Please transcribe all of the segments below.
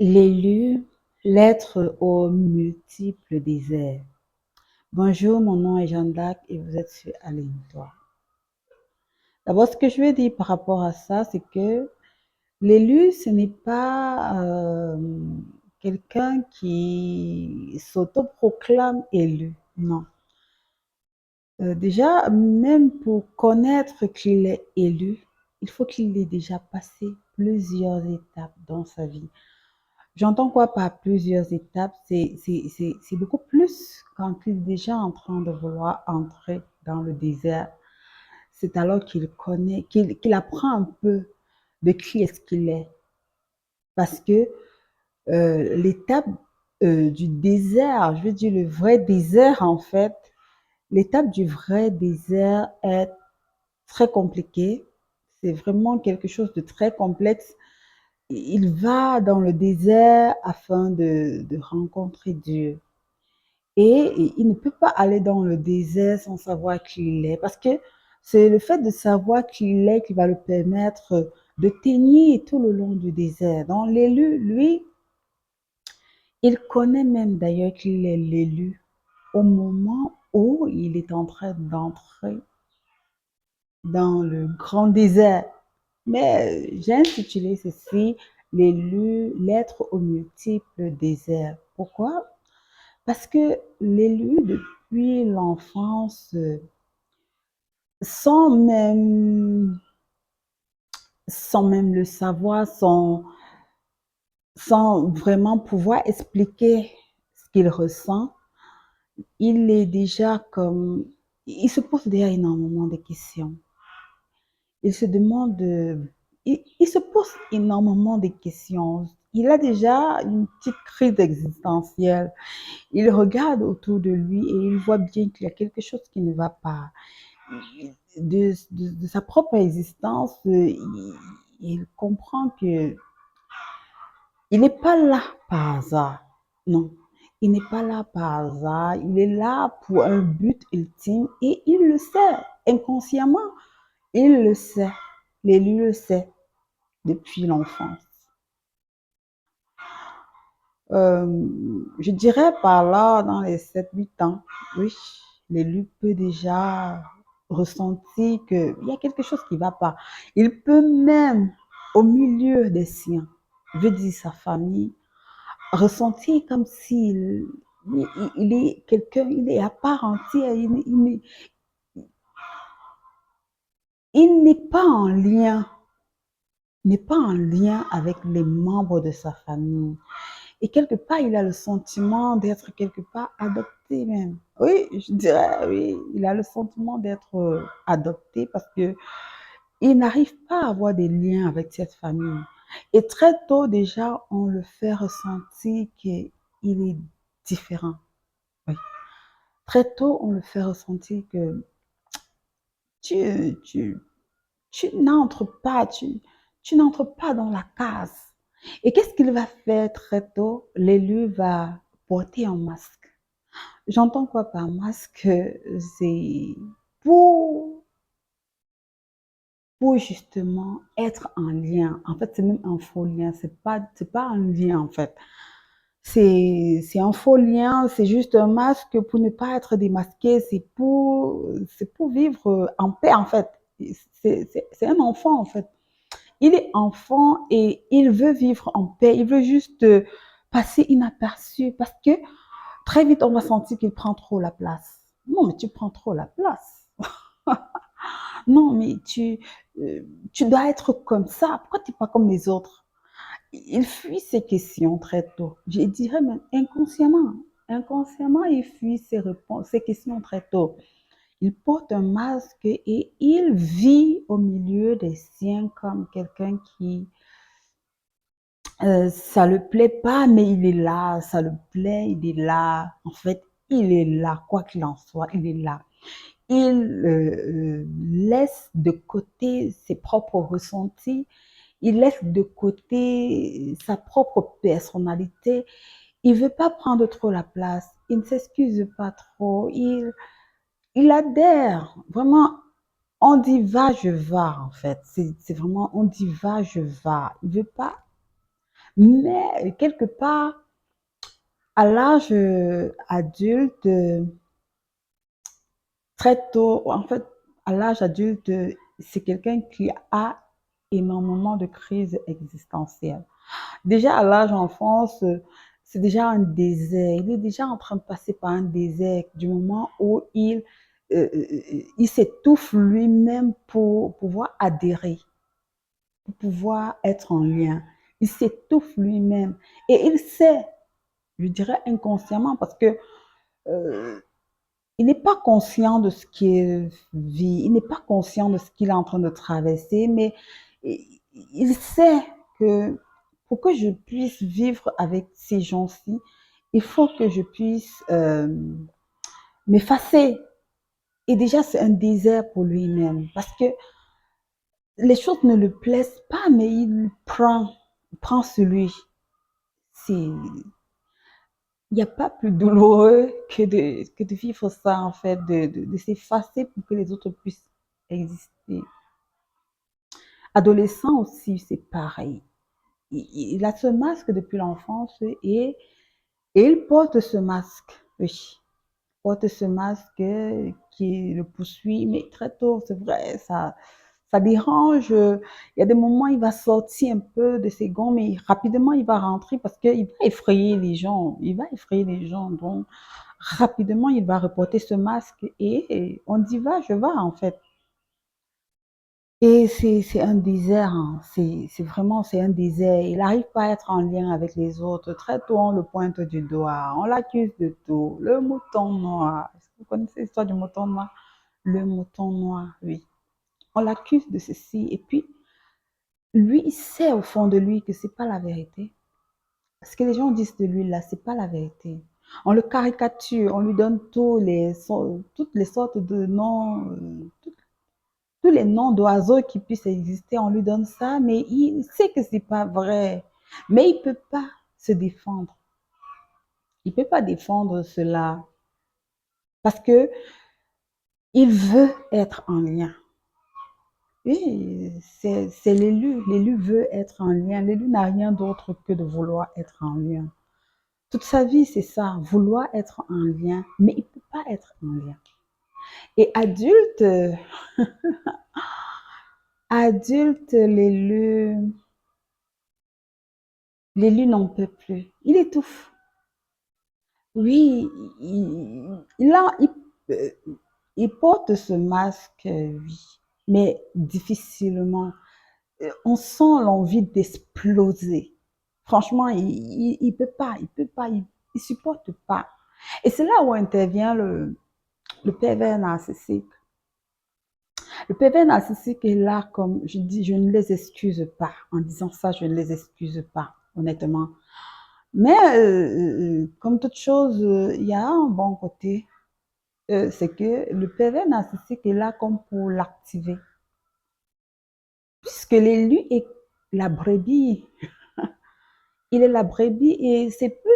L'élu, l'être aux multiples déserts. Bonjour, mon nom est Jeanne d'Arc et vous êtes sur Aligne-toi. D'abord, ce que je veux dire par rapport à ça, c'est que l'élu, ce n'est pas quelqu'un qui s'autoproclame élu. Non. Déjà, même pour connaître qu'il est élu, il faut qu'il ait déjà passé plusieurs étapes dans sa vie. J'entends quoi par plusieurs étapes? C'est beaucoup plus quand il est déjà en train de vouloir entrer dans le désert. C'est alors qu'il connaît, qu'il apprend un peu de qui est-ce qu'il est. Parce que l'étape du désert, je veux dire le vrai désert en fait, l'étape du vrai désert est très compliquée. C'est vraiment quelque chose de très complexe. Il va dans le désert afin de rencontrer Dieu. Et il ne peut pas aller dans le désert sans savoir qui il est, parce que c'est le fait de savoir qui il est qui va le permettre de tenir tout le long du désert. Donc l'élu, lui, il connaît même d'ailleurs qu'il est l'élu au moment où il est en train d'entrer dans le grand désert. Mais j'ai intitulé ceci l'élu, l'être aux multiples déserts. Pourquoi? Parce que l'élu, depuis l'enfance, sans même, sans même le savoir, sans vraiment pouvoir expliquer ce qu'il ressent, il est déjà comme, il se pose déjà énormément de questions. Il se demande, il se pose énormément de questions. Il a déjà une petite crise existentielle. Il regarde autour de lui et il voit bien qu'il y a quelque chose qui ne va pas. De sa propre existence, il comprend que il n'est pas là par hasard. Non, il n'est pas là par hasard. Il est là pour un but ultime et il le sait inconsciemment. Il le sait. L'élu le sait depuis l'enfance. Je dirais par là, dans les 7 8 ans, oui, l'élu peut déjà ressentir qu'il y a quelque chose qui ne va pas. Il peut même, au milieu des siens, je veux dire sa famille, ressentir comme s'il il est quelqu'un, il est à part entière, il n'est pas en lien, n'est pas en lien avec les membres de sa famille. Et quelque part, il a le sentiment d'être quelque part adopté même. Oui, je dirais, oui, il a le sentiment d'être adopté parce que il n'arrive pas à avoir des liens avec cette famille. Et très tôt déjà, on le fait ressentir qu'il est différent. Oui. Très tôt, on le fait ressentir que tu, tu, tu n'entres pas dans la case. Et qu'est-ce qu'il va faire très tôt? L'élu va porter un masque. J'entends quoi par masque? C'est pour, pour justement être en lien. En fait, c'est même un faux lien. C'est pas un lien, en fait. C'est un faux lien, c'est juste un masque pour ne pas être démasqué, c'est pour vivre en paix, en fait. C'est un enfant, en fait. Il est enfant et il veut vivre en paix, il veut juste passer inaperçu parce que très vite on va sentir qu'il prend trop la place. Non, mais tu prends trop la place. Non, mais tu dois être comme ça. Pourquoi tu n'es pas comme les autres? Il fuit ces questions très tôt. Je dirais même inconsciemment. Inconsciemment, il fuit ces réponses, ces questions très tôt. Il porte un masque et il vit au milieu des siens comme quelqu'un qui, ça le plaît pas, mais il est là. Ça le plaît, il est là. En fait, il est là, quoi qu'il en soit, il est là. Il laisse de côté ses propres ressentis, il laisse de côté sa propre personnalité. Il veut pas prendre trop la place, il ne s'excuse pas trop, il adhère. Vraiment, on dit va, je va en fait. C'est vraiment, on dit va, je va. Il veut pas. Mais quelque part, à l'âge adulte, très tôt, en fait, à l'âge adulte, c'est quelqu'un qui a énormément de crises existentielles. Déjà à l'âge enfance, c'est déjà un désert. Il est déjà en train de passer par un désert du moment où il s'étouffe lui-même pour pouvoir adhérer, pour pouvoir être en lien. Il s'étouffe lui-même. Et il sait, je dirais inconsciemment, parce que euh, il n'est pas conscient de ce qu'il vit, il n'est pas conscient de ce qu'il est en train de traverser, mais il sait que pour que je puisse vivre avec ces gens-ci, il faut que je puisse m'effacer. Et déjà, c'est un désert pour lui-même, parce que les choses ne le plaisent pas, mais il prend celui. C'est, il n'y a pas plus douloureux que de vivre ça, en fait, de s'effacer pour que les autres puissent exister. Adolescent aussi, c'est pareil. Il a ce masque depuis l'enfance et il porte ce masque, oui. Il porte ce masque qui le poursuit, mais très tôt, c'est vrai, ça dérange. Il y a des moments, il va sortir un peu de ses gonds, mais rapidement, il va rentrer parce qu'il va effrayer les gens. Il va effrayer les gens. Donc, rapidement, il va reporter ce masque et on dit va, je vais en fait. Et c'est un désert, hein. C'est vraiment, c'est un désert. Il n'arrive pas à être en lien avec les autres. Très tôt, on le pointe du doigt, on l'accuse de tout. Le mouton noir. Est-ce que vous connaissez l'histoire du mouton noir? Le mouton noir, oui. On l'accuse de ceci. Et puis, lui, il sait au fond de lui que c'est pas la vérité. Ce que les gens disent de lui, là, c'est pas la vérité. On le caricature, on lui donne toutes les sortes de noms, tous les noms d'oiseaux qui puissent exister, on lui donne ça, mais il sait que c'est pas vrai. Mais il peut pas se défendre. Il peut pas défendre cela parce que il veut être en lien. Oui, c'est l'élu. L'élu veut être en lien. L'élu n'a rien d'autre que de vouloir être en lien. Toute sa vie, c'est ça, vouloir être en lien, mais il ne peut pas être en lien. Et adulte, adulte, l'élu n'en peut plus. Il étouffe. Oui, euh, il porte ce masque, oui, mais difficilement. On sent l'envie d'exploser. Franchement, il peut pas, il peut pas, il supporte pas. Et c'est là où intervient le pervers narcissique. Le pervers narcissique est là, comme je dis, je ne les excuse pas. En disant ça, je ne les excuse pas, honnêtement. Mais comme toute chose, il y a un bon côté. C'est que le pervers narcissique est là comme pour l'activer. Puisque l'élu est la brebis. Il est la brebis et c'est plus,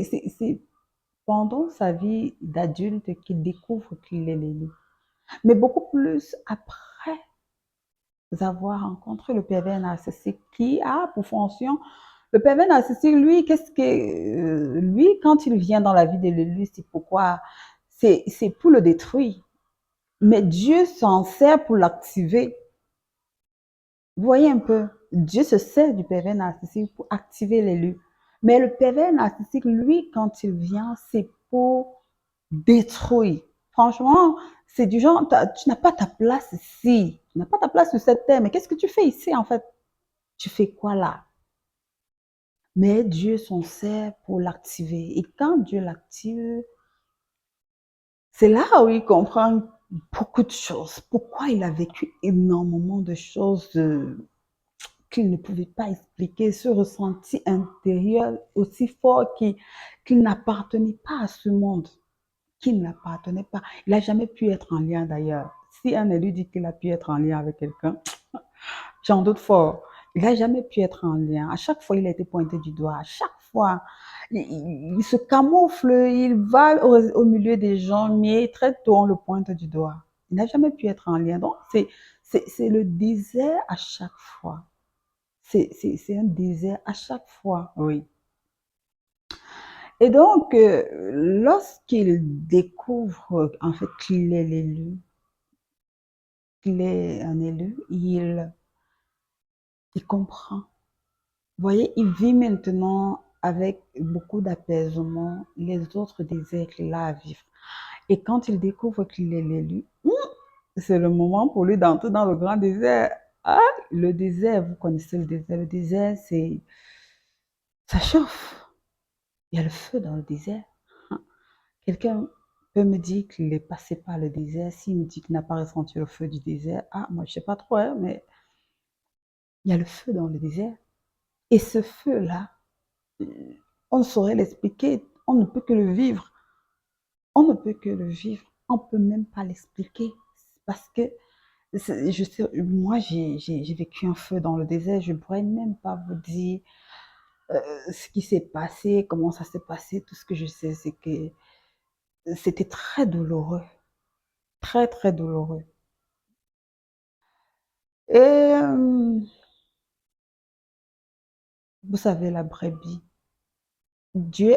c'est pendant sa vie d'adulte qu'il découvre qu'il est l'élu. Mais beaucoup plus après avoir rencontré le pervers narcissique qui a pour fonction, le pervers narcissique, lui, lui, quand il vient dans la vie de l'élu, c'est pourquoi, c'est pour le détruire. Mais Dieu s'en sert pour l'activer. Vous voyez un peu, Dieu se sert du pervers narcissique pour activer l'élu. Mais le pervers narcissique, lui, quand il vient, c'est pour détruire. Franchement, c'est du genre, tu n'as pas ta place ici. Tu n'as pas ta place sur cette terre. Mais qu'est-ce que tu fais ici, en fait? Tu fais quoi là? Mais Dieu s'en sert pour l'activer. Et quand Dieu l'active, c'est là où il comprend beaucoup de choses. Pourquoi il a vécu énormément de choses qu'il ne pouvait pas expliquer, ce ressenti intérieur aussi fort qu'il n'appartenait pas à ce monde, qu'il n'appartenait pas. Il n'a jamais pu être en lien d'ailleurs. Si un élu dit qu'il a pu être en lien avec quelqu'un, j'en doute fort. Il n'a jamais pu être en lien. À chaque fois, il a été pointé du doigt. À chaque fois, il se camoufle, il va au milieu des gens, mais très tôt, on le pointe du doigt. Il n'a jamais pu être en lien. Donc, c'est le désert à chaque fois. C'est un désert à chaque fois, oui. Et donc, lorsqu'il découvre en fait qu'il est l'élu, qu'il est un élu, il comprend. Vous voyez, il vit maintenant avec beaucoup d'apaisement les autres désirs qu'il a à vivre. Et quand il découvre qu'il est l'élu, c'est le moment pour lui d'entrer dans le grand désert. Ah, le désert, vous connaissez le désert. Le désert, ça chauffe. Il y a le feu dans le désert. Quelqu'un peut me dire qu'il est passé par le désert. S'il me dit qu'il n'a pas ressenti le feu du désert, ah, moi, je ne sais pas trop, hein, mais il y a le feu dans le désert. Et ce feu-là, on ne saurait l'expliquer. On ne peut que le vivre. On ne peut que le vivre. On ne peut même pas l'expliquer. Parce que je sais, moi, j'ai vécu un feu dans le désert. Je ne pourrais même pas vous dire ce qui s'est passé, comment ça s'est passé. Tout ce que je sais, c'est que c'était très douloureux. Très, très douloureux. Et vous savez, la brebis, Dieu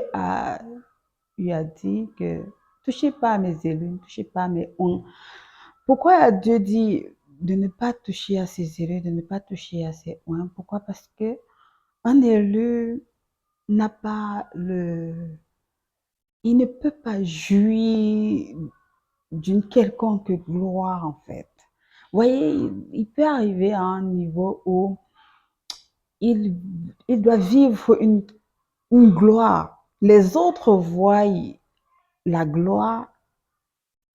lui a dit que touchez pas à mes élus, ne touchez pas à mes oins. Pourquoi a Dieu dit de ne pas toucher à ses élus, de ne pas toucher à ses oins? Pourquoi? Parce que un élu n'a pas il ne peut pas jouir d'une quelconque gloire en fait. Vous voyez, il peut arriver à un niveau où il, il doit vivre une gloire. Les autres voient la gloire,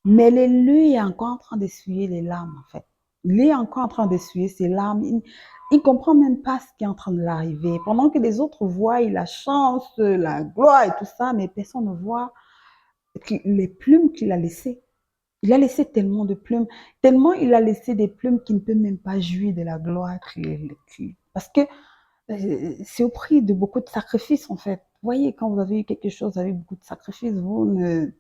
mais lui est encore en train d'essuyer les larmes, en fait. Il est encore en train d'essuyer ses larmes. Il ne comprend même pas ce qui est en train de l'arriver. Pendant que les autres voient la chance, la gloire et tout ça, mais personne ne voit les plumes qu'il a laissées. Il a laissé tellement de plumes, tellement il a laissé des plumes qu'il ne peut même pas jouir de la gloire parce que c'est au prix de beaucoup de sacrifices, en fait. Vous voyez, quand vous avez eu quelque chose avec beaucoup de sacrifices, vous ne...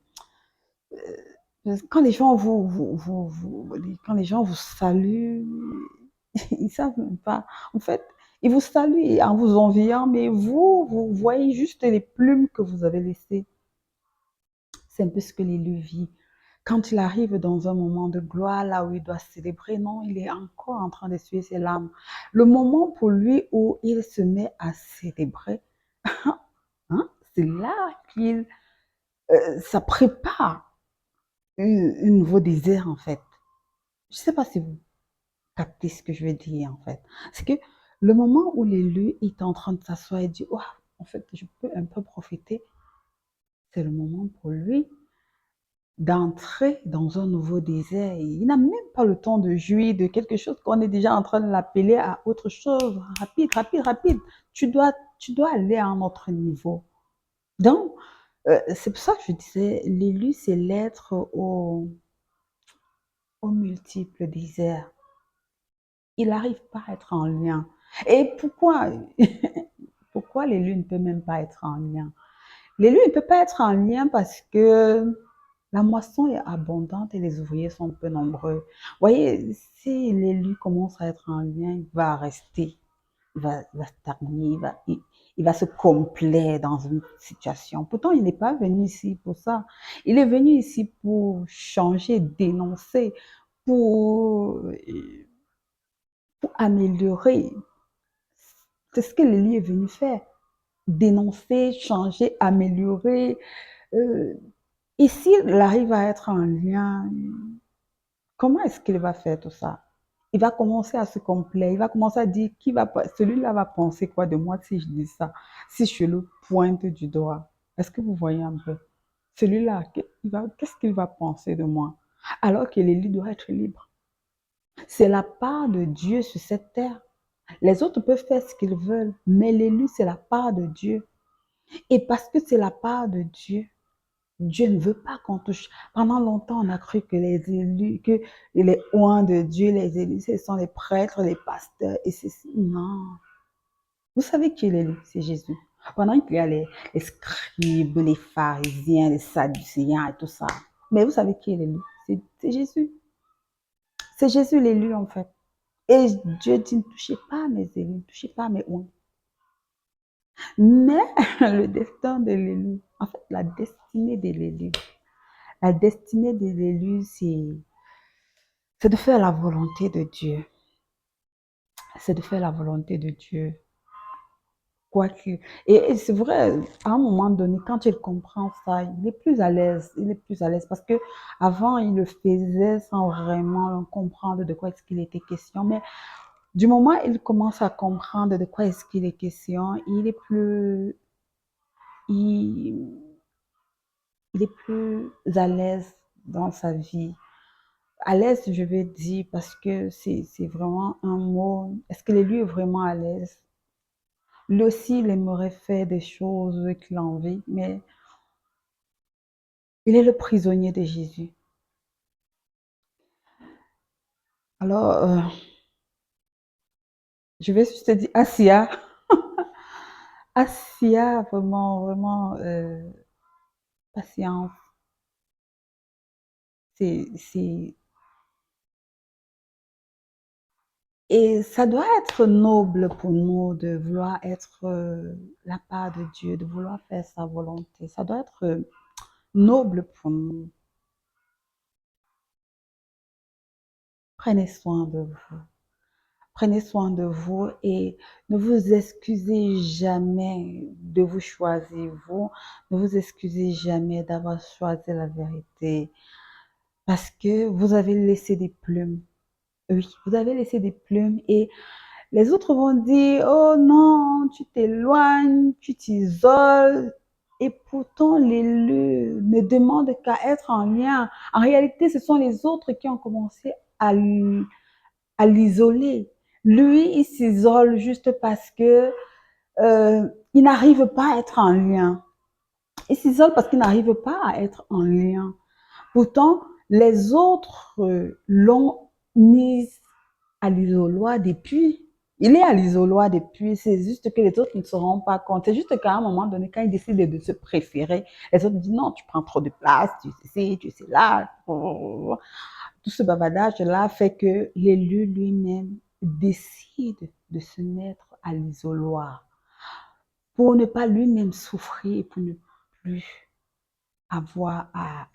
Quand les gens quand les gens vous saluent, ils ne savent même pas. En fait, ils vous saluent en vous enviant, mais vous voyez juste les plumes que vous avez laissées. C'est un peu ce que l'élu vit. Quand il arrive dans un moment de gloire, là où il doit célébrer, non, il est encore en train d'essuyer ses larmes. Le moment pour lui où il se met à célébrer, hein, c'est là qu'il ça prépare un nouveau désert, en fait. Je ne sais pas si vous captez ce que je veux dire, en fait. C'est que le moment où l'élu est en train de s'asseoir et dit, oh, en fait, je peux un peu profiter, c'est le moment pour lui d'entrer dans un nouveau désert. Il n'a même pas le temps de jouir de quelque chose qu'on est déjà en train de l'appeler à autre chose. Rapide, rapide, rapide. Tu dois aller à un autre niveau. Donc, c'est pour ça que je disais, l'élu, c'est l'être aux multiples déserts. Il n'arrive pas à être en lien. Et pourquoi, pourquoi l'élu ne peut même pas être en lien? L'élu ne peut pas être en lien parce que la moisson est abondante et les ouvriers sont peu nombreux. Vous voyez, si l'élu commence à être en lien, il va rester, il va stagner, il va se complaire dans une situation. Pourtant, il n'est pas venu ici pour ça. Il est venu ici pour changer, dénoncer, pour, pour améliorer. C'est ce que l'élu est venu faire. Dénoncer, changer, améliorer. Euh, et s'il arrive à être en lien, comment est-ce qu'il va faire tout ça? Il va commencer à se complaire, il va commencer à dire celui-là va penser quoi de moi si je dis ça, si je le pointe du doigt. Est-ce que vous voyez un peu? Celui-là, qu'est-ce qu'il va penser de moi? Alors que l'élu doit être libre. C'est la part de Dieu sur cette terre. Les autres peuvent faire ce qu'ils veulent, mais l'élu, c'est la part de Dieu. Et parce que c'est la part de Dieu, Dieu ne veut pas qu'on touche. Pendant longtemps, on a cru que les élus, que les oins de Dieu, les élus, ce sont les prêtres, les pasteurs, et c'est non. Vous savez qui est l'élu? C'est Jésus. Pendant qu'il y a les scribes, les pharisiens, les sadducéens et tout ça. Mais vous savez qui est l'élu? C'est Jésus. C'est Jésus l'élu en fait. Et Dieu dit, ne touchez pas mes élus, ne touchez pas mes oints. Mais le destin de l'élu, en fait, la destinée de l'élu, c'est de faire la volonté de Dieu. C'est de faire la volonté de Dieu. Quoi que, et c'est vrai, à un moment donné, quand il comprend ça, il est plus à l'aise. Il est plus à l'aise parce que avant il le faisait sans vraiment comprendre de quoi est-ce qu'il était question. Mais du moment où il commence à comprendre de quoi est-ce qu'il est question, il, il est plus à l'aise dans sa vie. À l'aise, je vais dire, parce que c'est vraiment un mot. Est-ce que lui est vraiment à l'aise? Lui aussi, il aimerait faire des choses qu'il a envie, mais il est le prisonnier de Jésus. Alors, je vais juste te dire, Assia, Assia, vraiment, vraiment, patience. C'est. Et ça doit être noble pour nous de vouloir être la part de Dieu, de vouloir faire sa volonté. Ça doit être noble pour nous. Prenez soin de vous. Prenez soin de vous et ne vous excusez jamais de vous choisir, vous. Ne vous excusez jamais d'avoir choisi la vérité parce que vous avez laissé des plumes. Oui, vous avez laissé des plumes et les autres vont dire, oh non, tu t'éloignes, tu t'isoles. Et pourtant, l'élu ne demande qu'à être en lien. En réalité, ce sont les autres qui ont commencé à l'isoler. Lui, il s'isole juste parce que il n'arrive pas à être en lien. Il s'isole parce qu'il n'arrive pas à être en lien. Pourtant, les autres l'ont mis à l'isoloir depuis. Il est à l'isoloir depuis. C'est juste que les autres ne se rendent pas compte. C'est juste qu'à un moment donné, quand il décide de se préférer, les autres disent non, tu prends trop de place, tu sais ci, tu sais là. Tout ce bavardage-là fait que l'élu lui-même décide de se mettre à l'isoloir pour ne pas lui-même souffrir et pour ne plus avoir à...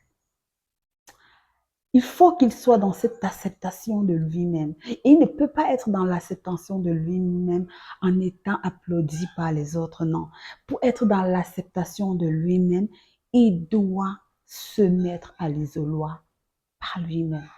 Il faut qu'il soit dans cette acceptation de lui-même. Et il ne peut pas être dans l'acceptation de lui-même en étant applaudi par les autres, non. Pour être dans l'acceptation de lui-même, il doit se mettre à l'isoloir par lui-même.